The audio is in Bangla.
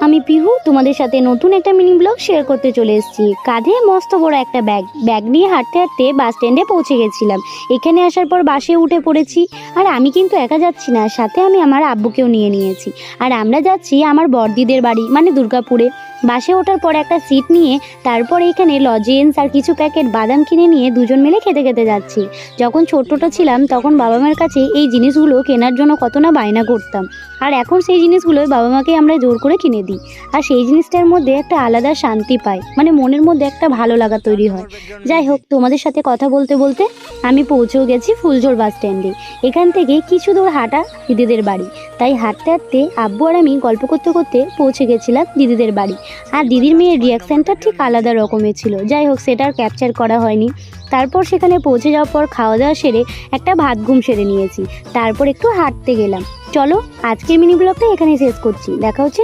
আমি পিহু তোমাদের সাথে নতুন একটা মিনি ব্লগ শেয়ার করতে চলে এসেছি। কাঁধে মস্ত বড় একটা ব্যাগ নিয়ে হাঁটতে হাঁটতে বাস স্ট্যান্ডে পৌঁছে গেছিলাম। এখানে আসার পর বাসে উঠে পড়েছি। আর আমি কিন্তু একা যাচ্ছি না, সাথে আমি আমার আব্বুকেও নিয়ে নিয়েছি। আর আমরা যাচ্ছি আমার বড়দিদের বাড়ি মানে দুর্গাপুরে। বাসে ওঠার পর একটা সিট নিয়ে তারপর এখানে লজেন্স আর কিছু প্যাকেট বাদাম কিনে নিয়ে দুজন মিলে খেতে খেতে যাচ্ছি। যখন ছোট্টটা ছিলাম তখন বাবা মার কাছে এই জিনিসগুলো কেনার জন্য কত না বায়না করতাম, আর এখন সেই জিনিসগুলোই বাবা মাকে আমরা জোর করে কিনে দিই। আর সেই জিনিসটার মধ্যে একটা আলাদা শান্তি পাই, মানে মনের মধ্যে একটা ভালো লাগা তৈরি হয়। যাই হোক, তোমাদের সাথে কথা বলতে বলতে আমি পৌঁছেও গেছি ফুলঝোর বাস স্ট্যান্ডে। এখান থেকে কিছু দূর হাঁটা দিদিদের বাড়ি, তাই হাঁটতে হাঁটতে আব্বু আর আমি গল্প করতে করতে পৌঁছে গেছিলাম দিদিদের বাড়ি। আর দিদির মেয়ের রিয়াকশানটা ঠিক আলাদা রকমের ছিল। যাই হোক, সেটা আর ক্যাপচার করা হয়নি। তারপর সেখানে পৌঁছে যাওয়ার পর খাওয়া দাওয়া সেরে একটা ভাত ঘুম সেরে নিয়েছি। তারপর একটু হাঁটতে গেলাম। চলো, আজকের মিনি ব্লগটা এখানে শেষ করছি। দেখা হচ্ছে